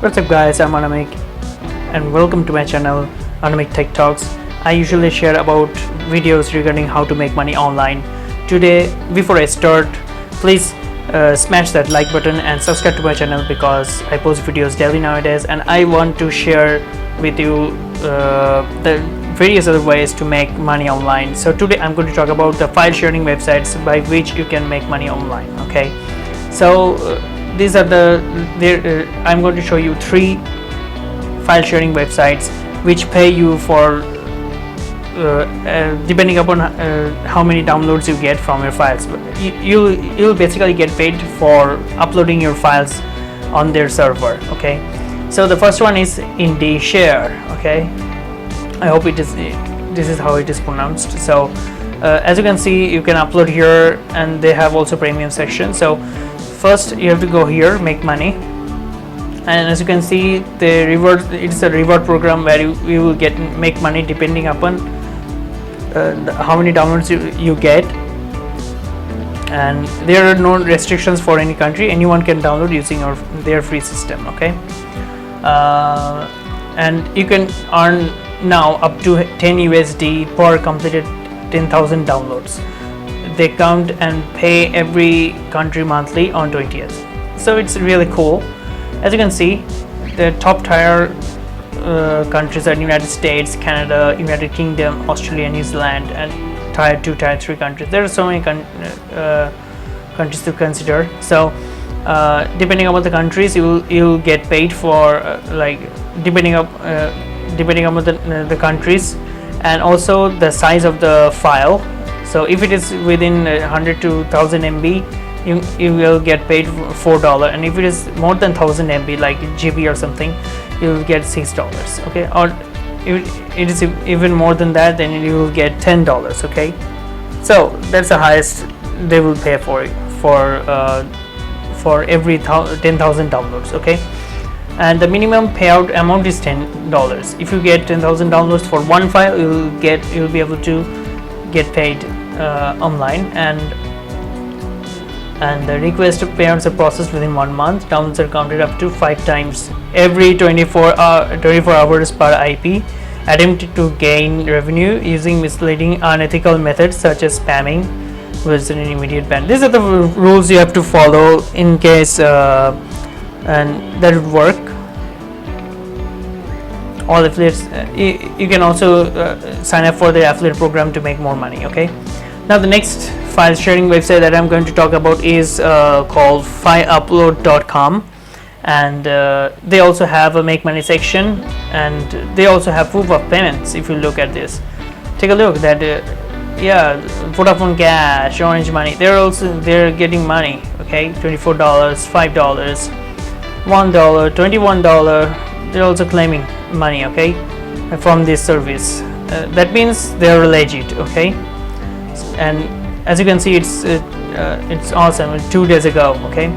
What's up guys, I'm Anamik and welcome to my channel Anamik Tech Talks. I usually share about videos regarding how to make money online. Today, before I start, please smash that like button and subscribe to my channel because I post videos daily nowadays and I want to share with you the various other ways to make money online. So today I'm going to talk about the file sharing websites by which you can make money online. Okay, so these are I'm going to show you 3 file sharing websites which pay you for depending upon how many downloads you get from your files. You'll basically get paid for uploading your files on their server. Okay, so the first one is IndieShare. Okay, I hope this is how it is pronounced. So as you can see, you can upload here and they have also premium section. So first you have to go here, make money, and as you can see it's a reward program where you will make money depending upon how many downloads you get, and there are no restrictions for any country. Anyone can download using their free system. Okay, and you can earn now up to 10 USD per completed 10,000 downloads. They count and pay every country monthly on 20th. So it's really cool. As you can see, the top tier countries are United States, Canada, United Kingdom, Australia, New Zealand, and tier 2, tier 3 countries. There are so many countries to consider. So depending upon the countries, you'll get paid for depending upon the countries and also the size of the file. So if it is within 100 to 1000 MB, you will get paid $4, and if it is more than 1000 MB like GB or something, you will get $6. Okay, or if it is even more than that, then you will get $10. Okay, so that's the highest they will pay for every 10,000 downloads. Okay, and the minimum payout amount is $10. If you get 10,000 downloads for one file, you'll be able to get paid online, and the request payouts are processed within 1 month. Downloads are counted up to 5 times every 24 hours per IP. Attempted to gain revenue using misleading, unethical methods such as spamming with an immediate ban. These are the rules you have to follow in case and that would work. All affiliates, you can also sign up for the affiliate program to make more money. Okay, now the next file sharing website that I'm going to talk about is called PhiUpload.com, and they also have a make money section, and they also have proof of payments. If you look at this, take a look that yeah, Vodafone Cash, Orange Money, they're getting money. Okay, $24, $5, $1, $21. They're also claiming money, okay, from this service. That means they're legit. Okay, and as you can see, it's awesome. 2 days ago. Okay,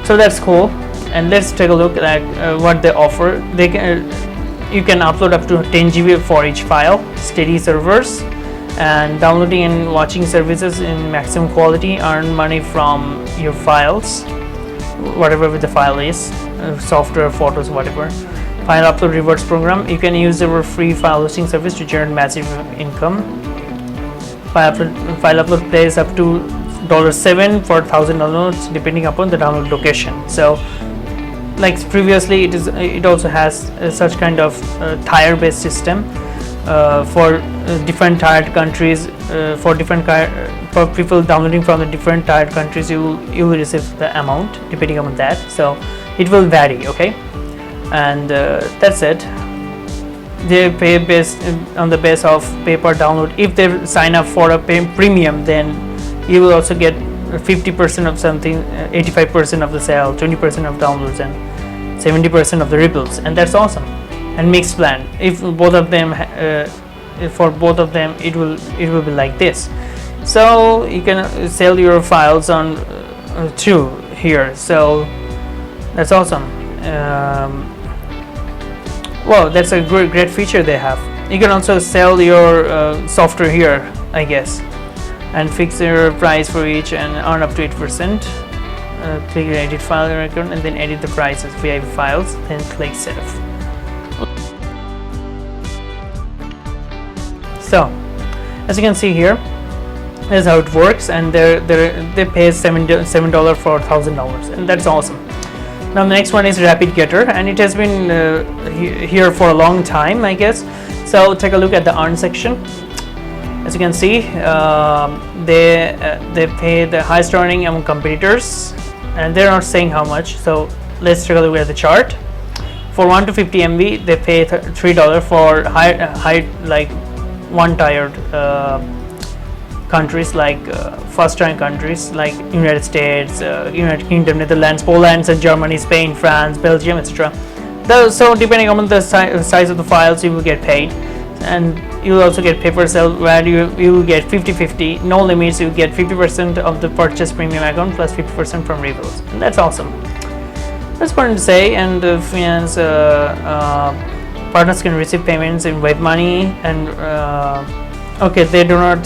so that's cool. And let's take a look at what they offer. You can upload up to 10 GB for each file, steady servers, and downloading and watching services in maximum quality. Earn money from your files, whatever the file is, software, photos, whatever. PhiUpload rewards program. You can use our free file hosting service to generate massive income. PhiUpload pays up to $7 for 1,000 downloads depending upon the download location. So like previously, it also has such kind of tier-based system for different tired countries. For people downloading from the different tired countries, you will receive the amount depending upon that. So it will vary. Okay, and that's it. They pay based on the base of pay per download. If they sign up for a premium, then you will also get 50% of something, 85% of the sale, 20% of downloads, and 70% of the ripples, and that's awesome. And mixed plan. If both of them, for both of them, it will be like this. So you can sell your files on through here. So that's awesome. Well, that's a great feature they have. You can also sell your software here, I guess, and fix your price for each and earn up to 8%. click edit file icon and then edit the prices via files, then click save. So as you can see here, is how it works, and they pay $7 for $1,000, and that's awesome. Now the next one is Rapidgator, and it has been here for a long time, I guess. So take a look at the earn section. As you can see, they pay the highest earning among competitors, and they're not saying how much. So let's take a look at the chart. For 1 to 50 MB, they pay $3 for high like one tiered countries, like first-time countries like United States, United Kingdom, Netherlands, Poland, and Germany, Spain, France, Belgium, etc. So depending on the size of the files, you will get paid, and you will also get pay-per-sale where you will get 50-50, no limits. You get 50% of the purchase premium account plus 50% from reviews, and that's awesome. That's important to say. And finance partners can receive payments in web money, and okay, they do not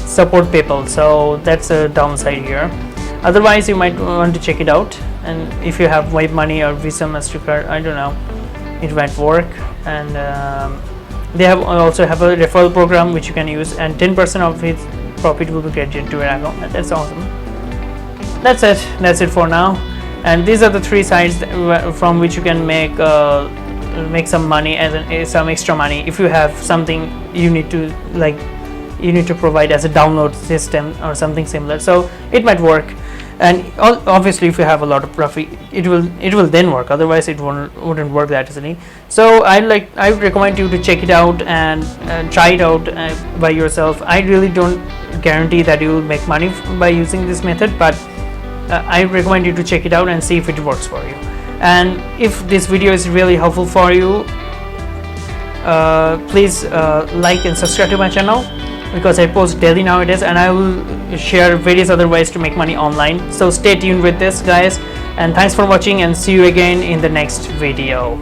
support PayPal, so that's a downside here. Otherwise, you might want to check it out, and if you have web money or Visa, MasterCard, I don't know, it might work. And they also have a referral program which you can use, and 10% of its profit will be credited to your account. That's awesome. That's it for now. And these are the 3 sites from which you can make some money, as some extra money. If you have something you need to provide as a download system or something similar, so it might work. And obviously, if you have a lot of profit, it will then work. Otherwise, it wouldn't work that easily. So I would recommend you to check it out and try it out by yourself. I really don't guarantee that you will make money by using this method, but I recommend you to check it out and see if it works for you. And if this video is really helpful for you, please like and subscribe to my channel, because I post daily nowadays, and I will share various other ways to make money online. So stay tuned with this, guys, and thanks for watching, and see you again in the next video.